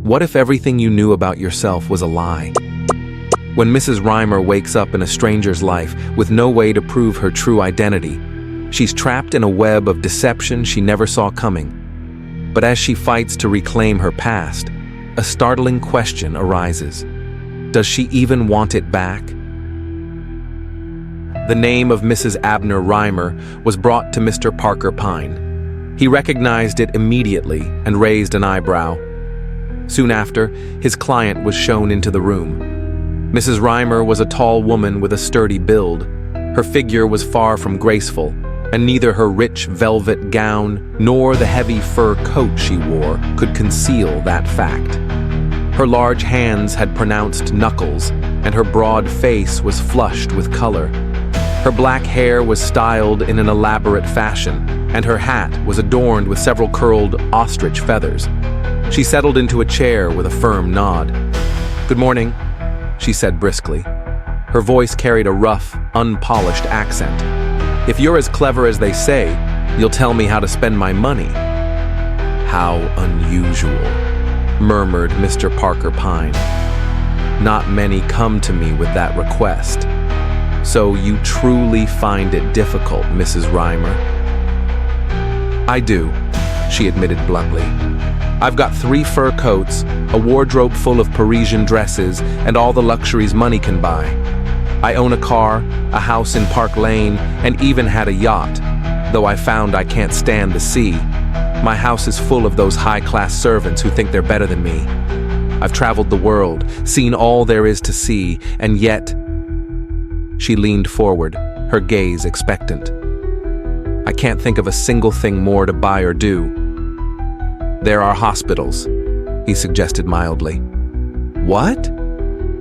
What if everything you knew about yourself was a lie? When Mrs. Rymer wakes up in a stranger's life with no way to prove her true identity, she's trapped in a web of deception she never saw coming. But as she fights to reclaim her past, a startling question arises. Does she even want it back? The name of Mrs. Abner Rymer was brought to Mr. Parker Pyne. He recognized it immediately and raised an eyebrow. Soon after, his client was shown into the room. Mrs. Rymer was a tall woman with a sturdy build. Her figure was far from graceful, and neither her rich velvet gown nor the heavy fur coat she wore could conceal that fact. Her large hands had pronounced knuckles, and her broad face was flushed with color. Her black hair was styled in an elaborate fashion, and her hat was adorned with several curled ostrich feathers. She settled into a chair with a firm nod. "Good morning," she said briskly. Her voice carried a rough, unpolished accent. "If you're as clever as they say, you'll tell me how to spend my money." "How unusual," murmured Mr. Parker Pyne. "Not many come to me with that request. So you truly find it difficult, Mrs. Rymer?" "I do," she admitted bluntly. "I've got 3 fur coats, a wardrobe full of Parisian dresses, and all the luxuries money can buy. I own a car, a house in Park Lane, and even had a yacht, though I found I can't stand the sea. My house is full of those high-class servants who think they're better than me. I've traveled the world, seen all there is to see, and yet—" She leaned forward, her gaze expectant. "I can't think of a single thing more to buy or do." "There are hospitals," he suggested mildly. "What?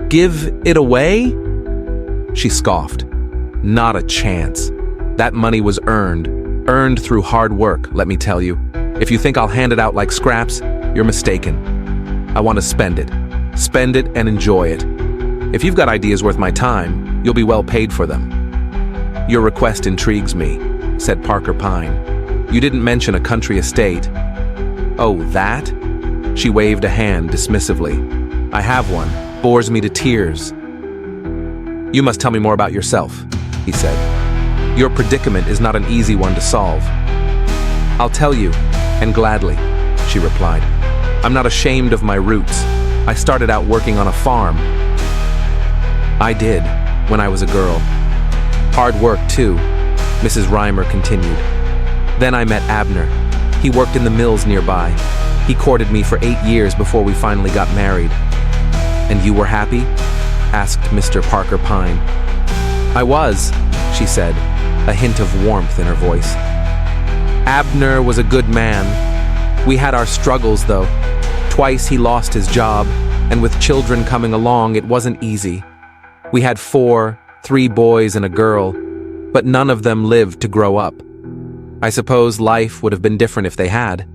Give it away?" She scoffed. "Not a chance. That money was earned through hard work, let me tell you. If you think I'll hand it out like scraps, you're mistaken. I want to spend it and enjoy it. If you've got ideas worth my time, you'll be well paid for them." "Your request intrigues me," said Parker Pyne. "You didn't mention a country estate." "Oh, that?" She waved a hand dismissively. "I have one. Bores me to tears." "You must tell me more about yourself," he said. "Your predicament is not an easy one to solve." "I'll tell you, and gladly," she replied. "I'm not ashamed of my roots. I started out working on a farm." "I did, when I was a girl. Hard work, too," Mrs. Rymer continued. "Then I met Abner. He worked in the mills nearby. He courted me for 8 years before we finally got married." "And you were happy?" asked Mr. Parker Pyne. "I was," she said, a hint of warmth in her voice. "Abner was a good man. We had our struggles, though. Twice he lost his job, and with children coming along, it wasn't easy. We had 3 boys and a girl, but none of them lived to grow up. I suppose life would have been different if they had."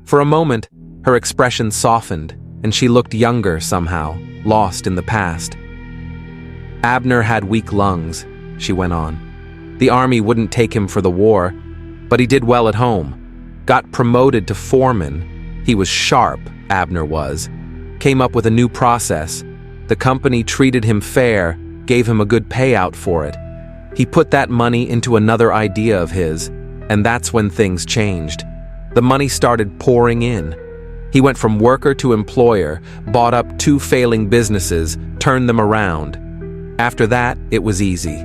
For a moment, her expression softened, and she looked younger somehow, lost in the past. "Abner had weak lungs," she went on. "The army wouldn't take him for the war, but he did well at home. Got promoted to foreman. He was sharp, Abner was. Came up with a new process. The company treated him fair, gave him a good payout for it. He put that money into another idea of his, and that's when things changed. The money started pouring in. He went from worker to employer, bought up 2 failing businesses, turned them around. After that, it was easy.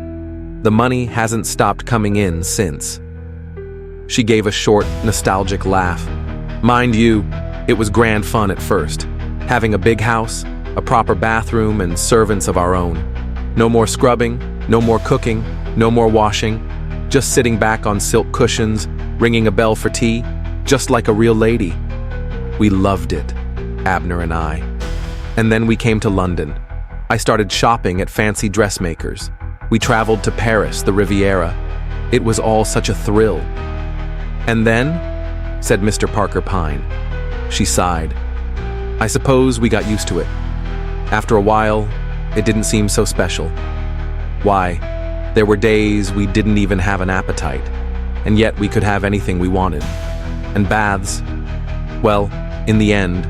The money hasn't stopped coming in since." She gave a short, nostalgic laugh. "Mind you, it was grand fun at first. Having a big house, a proper bathroom, and servants of our own. No more scrubbing, no more cooking, no more washing. Just sitting back on silk cushions, ringing a bell for tea, just like a real lady. We loved it, Abner and I. And then we came to London. I started shopping at fancy dressmakers. We traveled to Paris, the Riviera. It was all such a thrill." "And then?" said Mr. Parker Pyne. She sighed. "I suppose we got used to it. After a while, it didn't seem so special. Why, there were days we didn't even have an appetite, and yet we could have anything we wanted. And baths, well, in the end,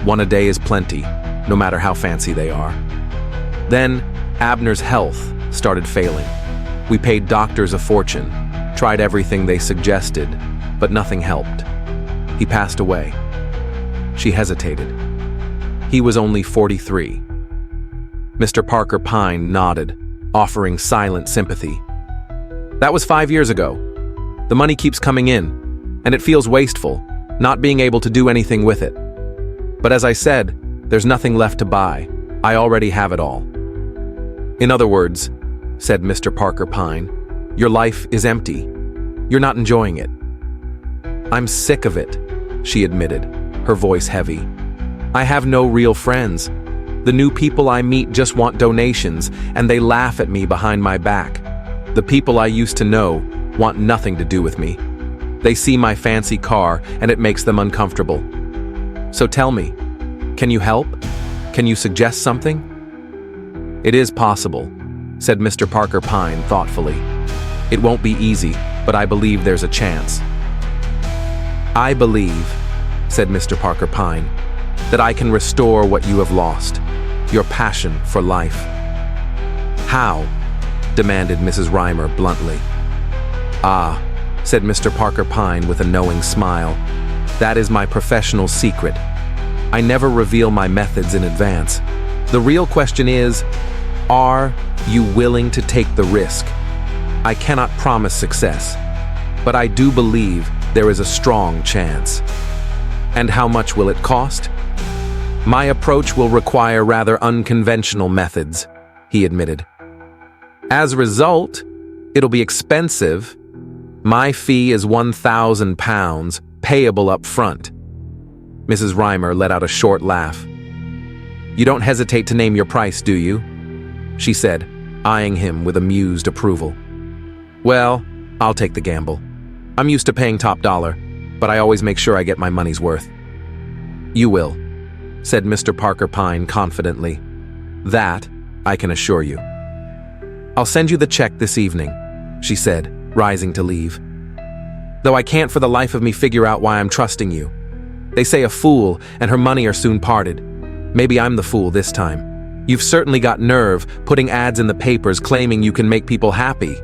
One a day is plenty, no matter how fancy they are. Then, Abner's health started failing. We paid doctors a fortune, tried everything they suggested, but nothing helped. He passed away. She hesitated. He was only 43. Mr. Parker Pyne nodded, offering silent sympathy. That was 5 years ago. The money keeps coming in, and it feels wasteful, not being able to do anything with it. But as I said, there's nothing left to buy. I already have it all. In other words, said Mr. Parker Pyne, your life is empty. You're not enjoying it. I'm sick of it, she admitted, her voice heavy. I have no real friends. The new people I meet just want donations, and they laugh at me behind my back. The people I used to know want nothing to do with me. They see my fancy car, and it makes them uncomfortable. So tell me, can you help? Can you suggest something? It is possible, said Mr. Parker Pyne thoughtfully. It won't be easy, but I believe there's a chance. I believe, said Mr. Parker Pyne, that I can restore what you have lost, your passion for life. How? Demanded Mrs. Rymer bluntly. Ah, said Mr. Parker Pyne with a knowing smile. That is my professional secret. I never reveal my methods in advance. The real question is, are you willing to take the risk? I cannot promise success, but I do believe there is a strong chance. And how much will it cost? My approach will require rather unconventional methods, he admitted. As a result, it'll be expensive. My fee is £1,000, payable up front. Mrs. Rymer let out a short laugh. You don't hesitate to name your price, do you? She said, eyeing him with amused approval. Well, I'll take the gamble. I'm used to paying top dollar, but I always make sure I get my money's worth. You will, said Mr. Parker Pyne confidently. That I can assure you. I'll send you the check this evening, she said, rising to leave. Though I can't for the life of me figure out why I'm trusting you. They say a fool and her money are soon parted. Maybe I'm the fool this time. You've certainly got nerve putting ads in the papers claiming you can make people happy.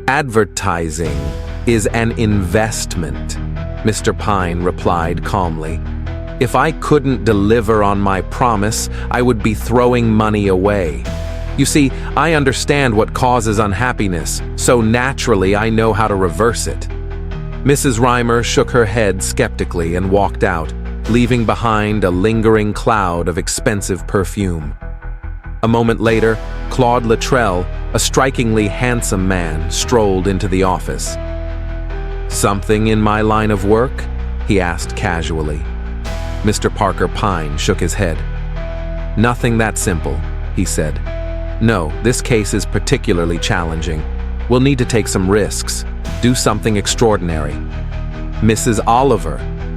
Advertising is an investment, Mr. Pyne replied calmly. If I couldn't deliver on my promise, I would be throwing money away. You see, I understand what causes unhappiness, so naturally I know how to reverse it. Mrs. Rymer shook her head skeptically and walked out, leaving behind a lingering cloud of expensive perfume. A moment later, Claude Luttrell, a strikingly handsome man, strolled into the office. Something in my line of work? He asked casually. Mr. Parker Pyne shook his head. Nothing that simple, he said. No, this case is particularly challenging. We'll need to take some risks, do something extraordinary. Mrs. Oliver,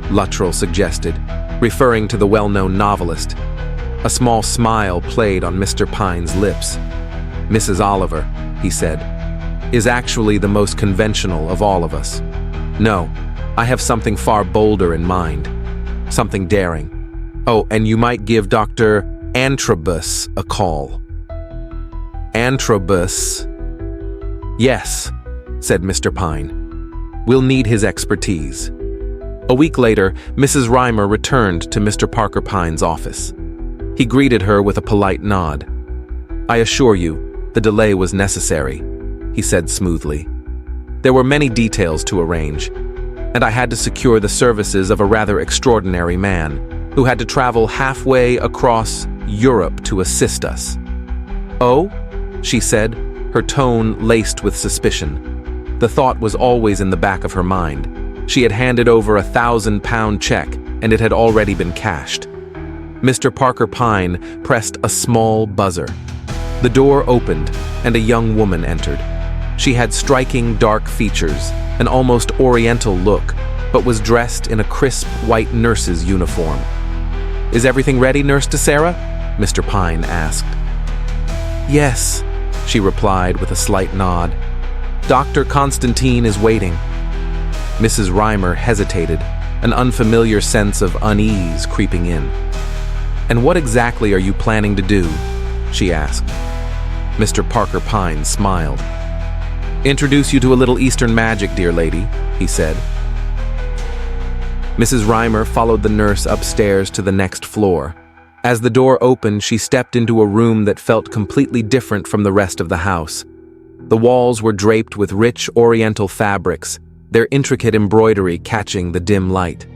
Luttrell suggested, referring to the well-known novelist. A small smile played on Mr. Pyne's lips. Mrs. Oliver, he said, is actually the most conventional of all of us. No, I have something far bolder in mind. Something daring. Oh, and you might give Dr. Antrobus a call. Antrobus? Yes, said Mr. Pyne. We'll need his expertise. A week later, Mrs. Rymer returned to Mr. Parker Pyne's office. He greeted her with a polite nod. I assure you, the delay was necessary, he said smoothly. There were many details to arrange, and I had to secure the services of a rather extraordinary man who had to travel halfway across Europe to assist us. Oh? She said, her tone laced with suspicion. The thought was always in the back of her mind. She had handed over £1,000 check, and it had already been cashed. Mr. Parker Pyne pressed a small buzzer. The door opened, and a young woman entered. She had striking dark features, an almost oriental look, but was dressed in a crisp white nurse's uniform. Is everything ready, Nurse DeSarah? Mr. Pyne asked. Yes, she replied with a slight nod. Dr. Constantine is waiting. Mrs. Rymer hesitated, an unfamiliar sense of unease creeping in. "And what exactly are you planning to do?" she asked. Mr. Parker Pyne smiled. "Introduce you to a little Eastern magic, dear lady," he said. Mrs. Rymer followed the nurse upstairs to the next floor. As the door opened, she stepped into a room that felt completely different from the rest of the house. The walls were draped with rich oriental fabrics, their intricate embroidery catching the dim light.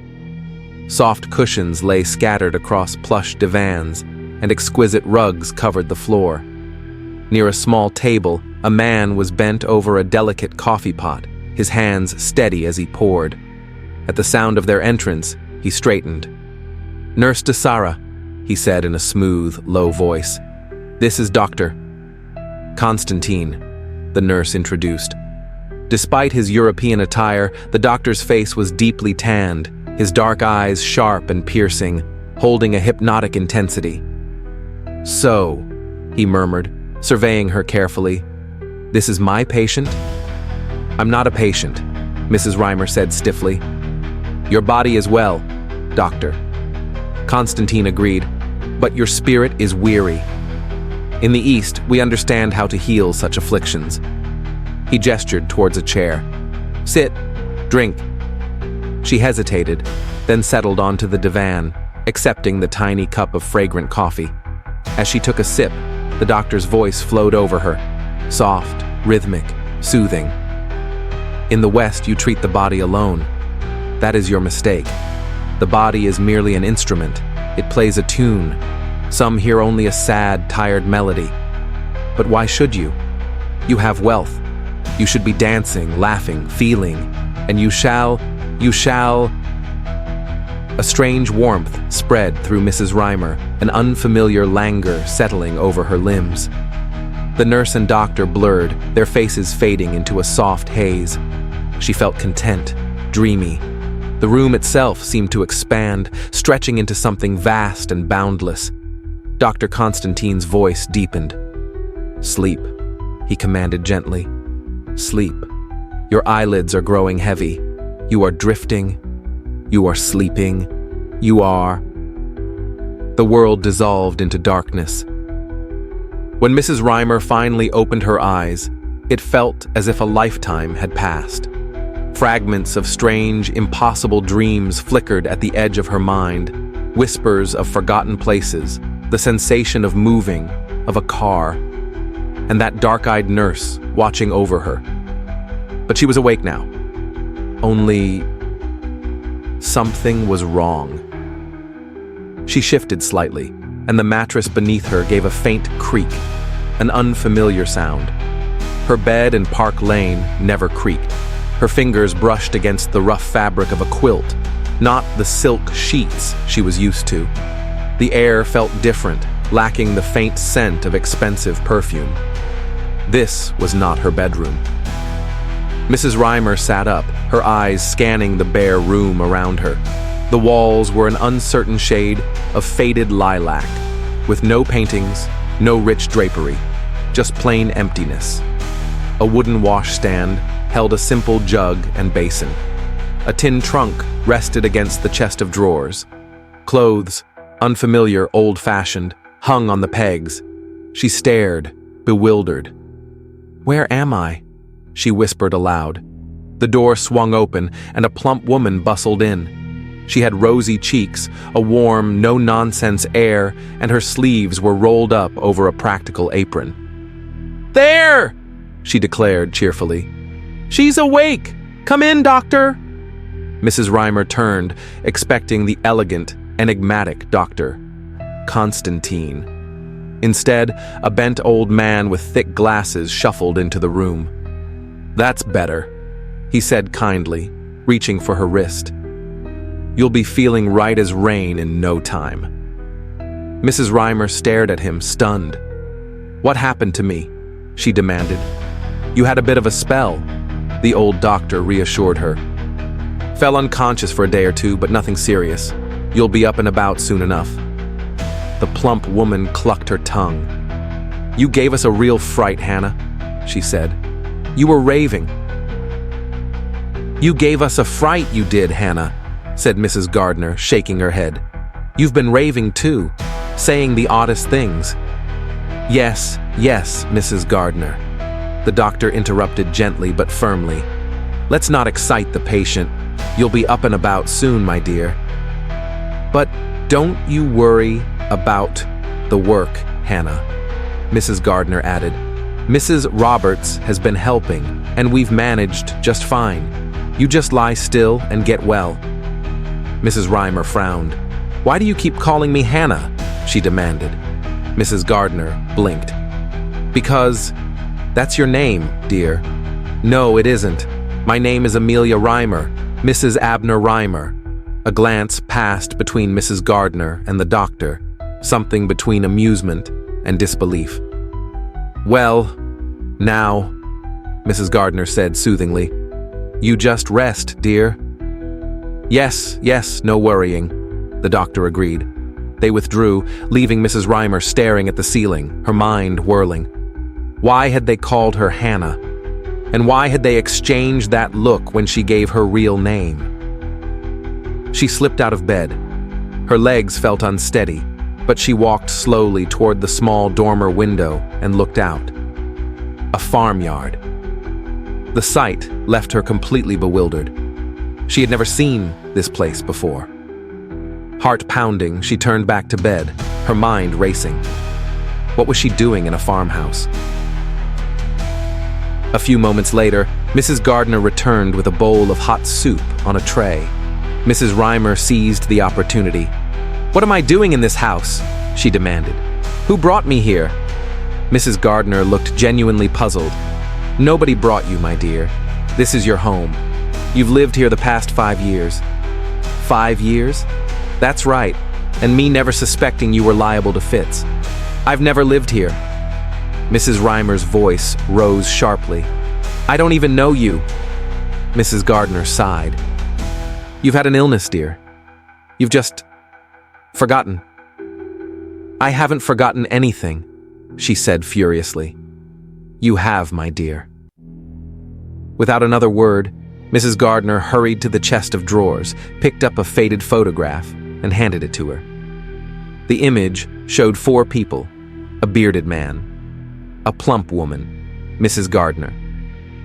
Soft cushions lay scattered across plush divans, and exquisite rugs covered the floor. Near a small table, a man was bent over a delicate coffee pot, his hands steady as he poured. At the sound of their entrance, he straightened. "Nurse DeSara," he said in a smooth, low voice. "This is Dr. Constantine," the nurse introduced. Despite his European attire, the doctor's face was deeply tanned, his dark eyes sharp and piercing, holding a hypnotic intensity. "So," he murmured, surveying her carefully, "this is my patient?" "I'm not a patient," Mrs. Rymer said stiffly. "Your body is well, doctor." Constantine agreed, "But your spirit is weary. In the East, we understand how to heal such afflictions." He gestured towards a chair. "Sit, drink." She hesitated, then settled onto the divan, accepting the tiny cup of fragrant coffee. As she took a sip, the doctor's voice flowed over her, soft, rhythmic, soothing. "In the West, you treat the body alone. That is your mistake. The body is merely an instrument. It plays a tune. Some hear only a sad, tired melody. But why should you? You have wealth. You should be dancing, laughing, feeling, and you shall... A strange warmth spread through Mrs. Rymer, an unfamiliar languor settling over her limbs. The nurse and doctor blurred, their faces fading into a soft haze. She felt content, dreamy. The room itself seemed to expand, stretching into something vast and boundless. Dr. Constantine's voice deepened. "Sleep," he commanded gently. "Sleep. Your eyelids are growing heavy. You are drifting. You are sleeping. You are..." The world dissolved into darkness. When Mrs. Rymer finally opened her eyes, it felt as if a lifetime had passed. Fragments of strange, impossible dreams flickered at the edge of her mind, whispers of forgotten places, the sensation of moving, of a car, and that dark-eyed nurse watching over her. But she was awake now. Only... something was wrong. She shifted slightly, and the mattress beneath her gave a faint creak, an unfamiliar sound. Her bed in Park Lane never creaked. Her fingers brushed against the rough fabric of a quilt, not the silk sheets she was used to. The air felt different, lacking the faint scent of expensive perfume. This was not her bedroom. Mrs. Rymer sat up, her eyes scanning the bare room around her. The walls were an uncertain shade of faded lilac, with no paintings, no rich drapery, just plain emptiness. A wooden washstand held a simple jug and basin. A tin trunk rested against the chest of drawers. Clothes, unfamiliar, old-fashioned, hung on the pegs. She stared, bewildered. "Where am I?" she whispered aloud. The door swung open, and a plump woman bustled in. She had rosy cheeks, a warm, no-nonsense air, and her sleeves were rolled up over a practical apron. "There!" she declared cheerfully. "She's awake! Come in, doctor!" Mrs. Rymer turned, expecting the elegant, enigmatic Dr. Constantine. Instead, a bent old man with thick glasses shuffled into the room. "That's better," he said kindly, reaching for her wrist. "You'll be feeling right as rain in no time." Mrs. Rymer stared at him, stunned. "What happened to me?" she demanded. "You had a bit of a spell," the old doctor reassured her. "Fell unconscious for a day or two, but nothing serious. You'll be up and about soon enough." The plump woman clucked her tongue. "You gave us a real fright, Hannah," she said. "You were raving." "You gave us a fright, you did, Hannah," said Mrs. Gardner, shaking her head. "You've been raving too, saying the oddest things." Yes, Mrs. Gardner." The doctor interrupted gently but firmly. "Let's not excite the patient. You'll be up and about soon, my dear." "But don't you worry about the work, Hannah," Mrs. Gardner added. "Mrs. Roberts has been helping, and we've managed just fine. You just lie still and get well." Mrs. Rymer frowned. "Why do you keep calling me Hannah?" she demanded. Mrs. Gardner blinked. "Because that's your name, dear." "No, it isn't. My name is Amelia Rymer, Mrs. Abner Rymer." A glance passed between Mrs. Gardner and the doctor, something between amusement and disbelief. "Well, now," Mrs. Gardner said soothingly, "you just rest, dear." Yes, no worrying," the doctor agreed. They withdrew, leaving Mrs. Rymer staring at the ceiling, her mind whirling. Why had they called her Hannah? And why had they exchanged that look when she gave her real name? She slipped out of bed. Her legs felt unsteady, but she walked slowly toward the small dormer window and looked out. A farmyard. The sight left her completely bewildered. She had never seen this place before. Heart pounding, she turned back to bed, her mind racing. What was she doing in a farmhouse? A few moments later, Mrs. Gardner returned with a bowl of hot soup on a tray. Mrs. Rymer seized the opportunity. "What am I doing in this house?" she demanded. "Who brought me here?" Mrs. Gardner looked genuinely puzzled. "Nobody brought you, my dear. This is your home. You've lived here the past 5 years." 5 years? That's right, and me never suspecting you were liable to fits. I've never lived here. Mrs. Rymer's voice rose sharply. "I don't even know you." Mrs. Gardner sighed. "You've had an illness, dear. You've just forgotten." "I haven't forgotten anything," she said furiously. "You have, my dear." Without another word, Mrs. Gardner hurried to the chest of drawers, picked up a faded photograph, and handed it to her. The image showed 4 people: a bearded man, a plump woman, Mrs. Gardner,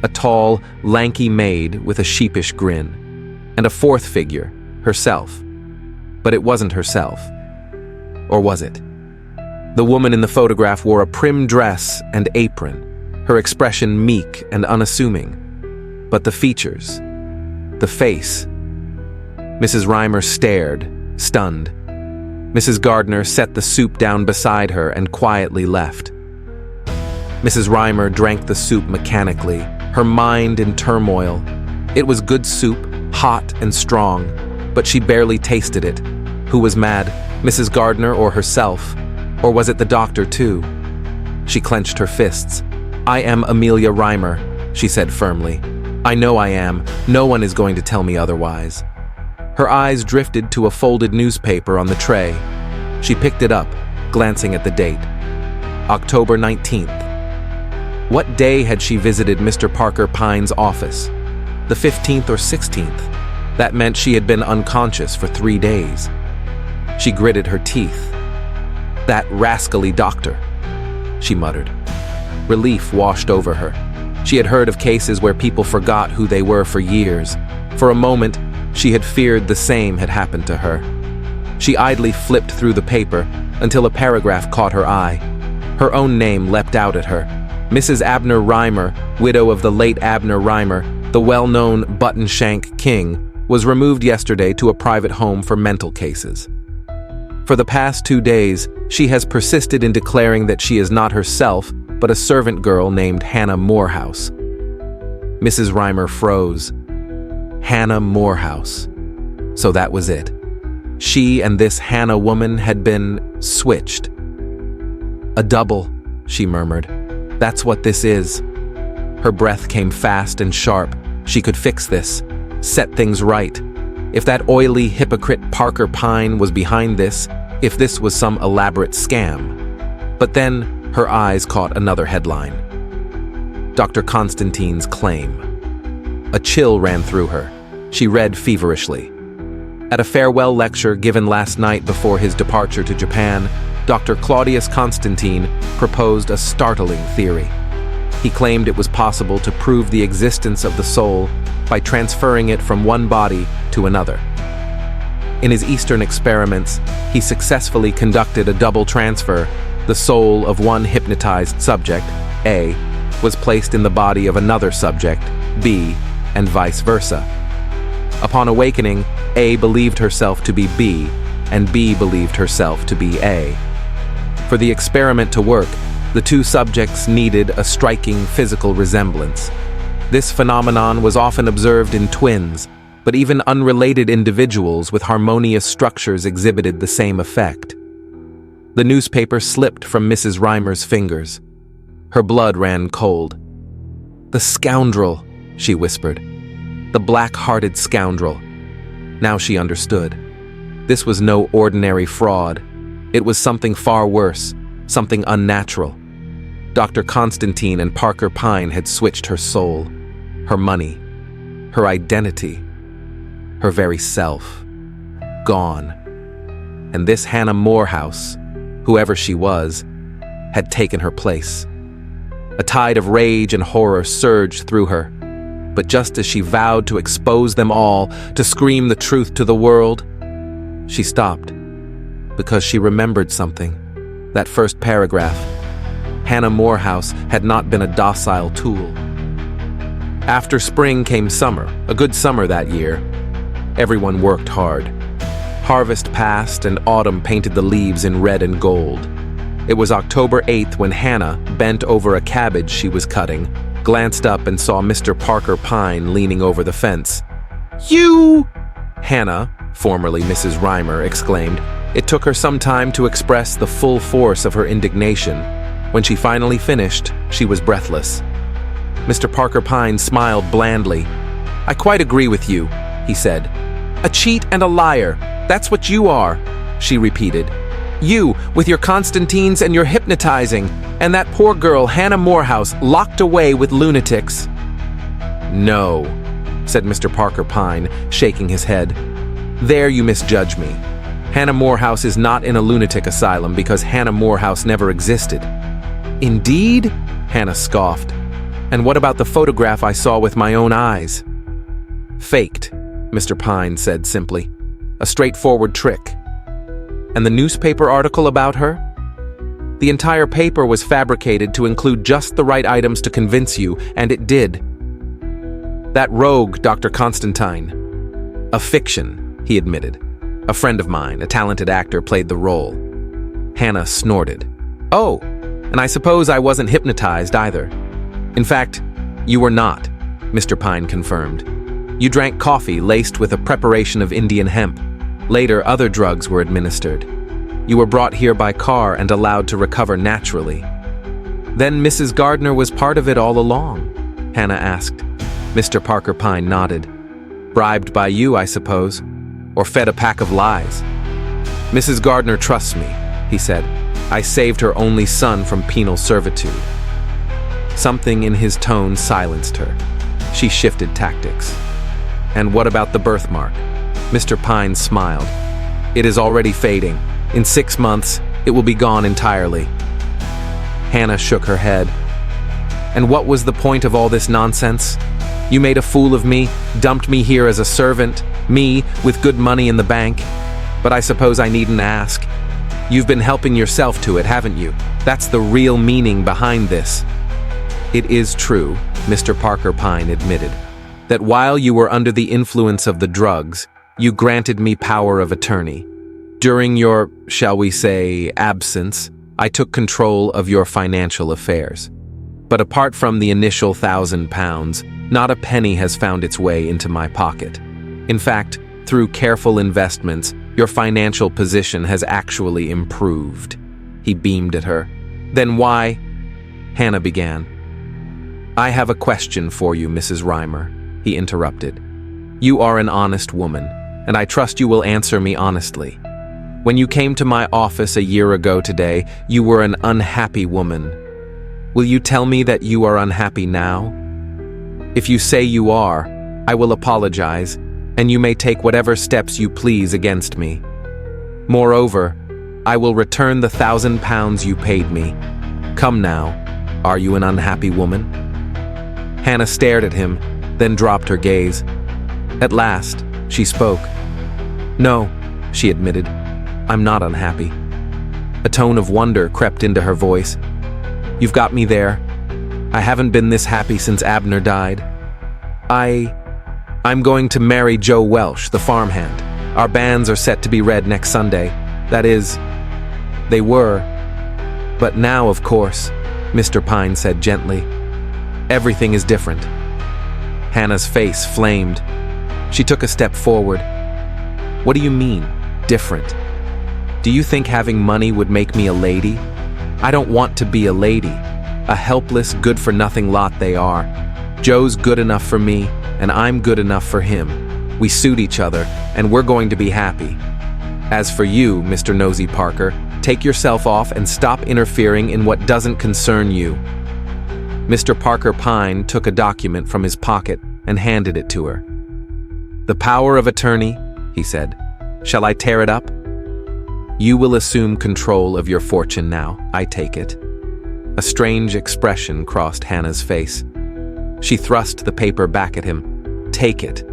a tall, lanky maid with a sheepish grin, and a 4th figure, herself. But it wasn't herself. Or was it? The woman in the photograph wore a prim dress and apron, her expression meek and unassuming. But the features, the face. Mrs. Rymer stared, stunned. Mrs. Gardner set the soup down beside her and quietly left. Mrs. Rymer drank the soup mechanically, her mind in turmoil. It was good soup, hot and strong, but she barely tasted it. Who was mad, Mrs. Gardner or herself? Or was it the doctor too? She clenched her fists. "I am Amelia Rymer," she said firmly. "I know I am. No one is going to tell me otherwise." Her eyes drifted to a folded newspaper on the tray. She picked it up, glancing at the date. October 19th. What day had she visited Mr. Parker Pyne's office? The 15th or 16th? That meant she had been unconscious for 3 days. She gritted her teeth. "That rascally doctor," she muttered. Relief washed over her. She had heard of cases where people forgot who they were for years. For a moment, she had feared the same had happened to her. She idly flipped through the paper until a paragraph caught her eye. Her own name leapt out at her. Mrs. Abner Rymer, widow of the late Abner Rymer, the well-known Button-Shank King, was removed yesterday to a private home for mental cases. For the past 2 days, she has persisted in declaring that she is not herself, but a servant girl named Hannah Morehouse. Mrs. Rymer froze. Hannah Morehouse. So that was it. She and this Hannah woman had been switched. "A double," she murmured. "That's what this is." Her breath came fast and sharp. She could fix this, set things right. If that oily hypocrite Parker Pyne was behind this, if this was some elaborate scam. But then her eyes caught another headline. Dr. Constantine's claim. A chill ran through her. She read feverishly. At a farewell lecture given last night before his departure to Japan, Dr. Claudius Constantine proposed a startling theory. He claimed it was possible to prove the existence of the soul by transferring it from one body to another. In his Eastern experiments, he successfully conducted a double transfer. The soul of one hypnotized subject, A, was placed in the body of another subject, B, and vice versa. Upon awakening, A believed herself to be B, and B believed herself to be A. For the experiment to work, the two subjects needed a striking physical resemblance. This phenomenon was often observed in twins, but even unrelated individuals with harmonious structures exhibited the same effect. The newspaper slipped from Mrs. Rymer's fingers. Her blood ran cold. "The scoundrel," she whispered. "The black-hearted scoundrel." Now she understood. This was no ordinary fraud. It was something far worse, something unnatural. Dr. Constantine and Parker Pyne had switched her soul, her money, her identity, her very self. Gone. And this Hannah Morehouse, whoever she was, had taken her place. A tide of rage and horror surged through her. But just as she vowed to expose them all, to scream the truth to the world, she stopped, because she remembered something. That first paragraph. Hannah Morehouse had not been a docile tool. After spring came summer, a good summer that year. Everyone worked hard. Harvest passed and autumn painted the leaves in red and gold. It was October 8th when Hannah, bent over a cabbage she was cutting, glanced up and saw Mr. Parker Pyne leaning over the fence. "You!" Hannah, formerly Mrs. Rymer, exclaimed. It took her some time to express the full force of her indignation. When she finally finished, she was breathless. Mr. Parker Pyne smiled blandly. "I quite agree with you," he said. "A cheat and a liar, that's what you are," she repeated. "You, with your Constantines and your hypnotizing, and that poor girl Hannah Morehouse locked away with lunatics." "No," said Mr. Parker Pyne, shaking his head. "There you misjudge me. Hannah Morehouse is not in a lunatic asylum because Hannah Morehouse never existed." "Indeed?" Hannah scoffed. "And what about the photograph I saw with my own eyes?" "Faked," Mr. Pyne said simply. "A straightforward trick." "And the newspaper article about her?" "The entire paper was fabricated to include just the right items to convince you, and it did." "That rogue, Dr. Constantine." "A fiction," he admitted. "A friend of mine, a talented actor, played the role." Hannah snorted. "Oh, and I suppose I wasn't hypnotized either." "In fact, you were not," Mr. Pyne confirmed. "You drank coffee laced with a preparation of Indian hemp. Later, other drugs were administered. You were brought here by car and allowed to recover naturally." "Then Mrs. Gardner was part of it all along?" Hannah asked. Mr. Parker Pyne nodded. "Bribed by you, I suppose, or fed a pack of lies." "Mrs. Gardner trusts me," he said. "I saved her only son from penal servitude." Something in his tone silenced her. She shifted tactics. "And what about the birthmark?" Mr. Pyne smiled. "It is already fading. In 6 months, it will be gone entirely." Hannah shook her head. "And what was the point of all this nonsense? You made a fool of me, dumped me here as a servant, me with good money in the bank. But I suppose I needn't ask. You've been helping yourself to it, haven't you? That's the real meaning behind this." "It is true," Mr. Parker Pyne admitted, "that while you were under the influence of the drugs, you granted me power of attorney. During your, shall we say, absence, I took control of your financial affairs. But apart from the initial £1,000, not a penny has found its way into my pocket. In fact, through careful investments, your financial position has actually improved." He beamed at her. "Then why?" Hannah began. "I have a question for you, Mrs. Rymer," he interrupted. "You are an honest woman, and I trust you will answer me honestly. When you came to my office a year ago today, you were an unhappy woman. Will you tell me that you are unhappy now? If you say you are, I will apologize, and you may take whatever steps you please against me. Moreover, I will return the £1,000 you paid me. Come now, are you an unhappy woman?" Hannah stared at him, then dropped her gaze. At last, she spoke. "No," she admitted, "I'm not unhappy." A tone of wonder crept into her voice. "You've got me there. I haven't been this happy since Abner died. I'm going to marry Joe Welsh, the farmhand. Our banns are set to be read next Sunday. That is, they were. But now, of course," Mr. Pyne said gently, "everything is different." Hannah's face flamed. She took a step forward. "What do you mean, different? Do you think having money would make me a lady? I don't want to be a lady. A helpless, good-for-nothing lot they are. Joe's good enough for me, and I'm good enough for him. We suit each other, and we're going to be happy. As for you, Mr. Nosy Parker, take yourself off and stop interfering in what doesn't concern you." Mr. Parker Pyne took a document from his pocket and handed it to her. "The power of attorney," he said. "Shall I tear it up?" "You will assume control of your fortune now, I take it." A strange expression crossed Hannah's face. She thrust the paper back at him. "Take it.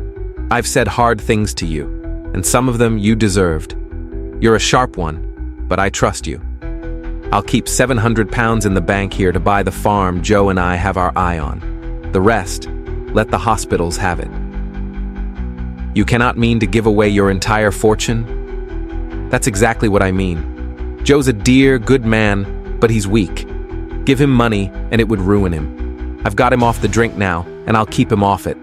I've said hard things to you, and some of them you deserved. You're a sharp one, but I trust you. I'll keep £700 in the bank here to buy the farm Joe and I have our eye on. The rest, let the hospitals have it." "You cannot mean to give away your entire fortune?" "That's exactly what I mean. Joe's a dear, good man, but he's weak. Give him money, and it would ruin him. I've got him off the drink now, and I'll keep him off it.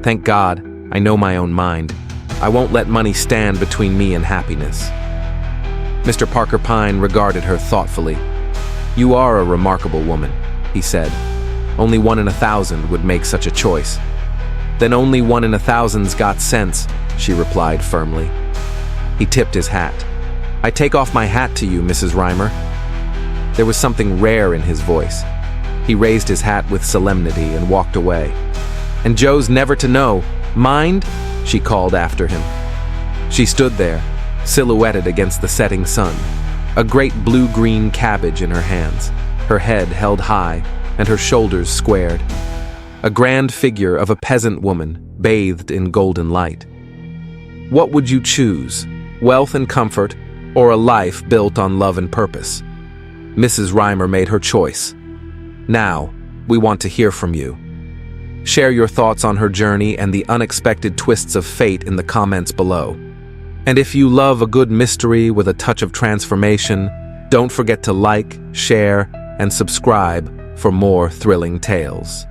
Thank God, I know my own mind. I won't let money stand between me and happiness." Mr. Parker Pyne regarded her thoughtfully. "You are a remarkable woman," he said. "Only 1 in 1,000 would make such a choice." "Then only 1 in 1,000's got sense," she replied firmly. He tipped his hat. "I take off my hat to you, Mrs. Rymer." There was something rare in his voice. He raised his hat with solemnity and walked away. "And Joe's never to know, mind?" she called after him. She stood there, silhouetted against the setting sun, a great blue-green cabbage in her hands, her head held high and her shoulders squared. A grand figure of a peasant woman bathed in golden light. What would you choose, wealth and comfort, or a life built on love and purpose? Mrs. Rymer made her choice. Now, we want to hear from you. Share your thoughts on her journey and the unexpected twists of fate in the comments below. And if you love a good mystery with a touch of transformation, don't forget to like, share, and subscribe for more thrilling tales.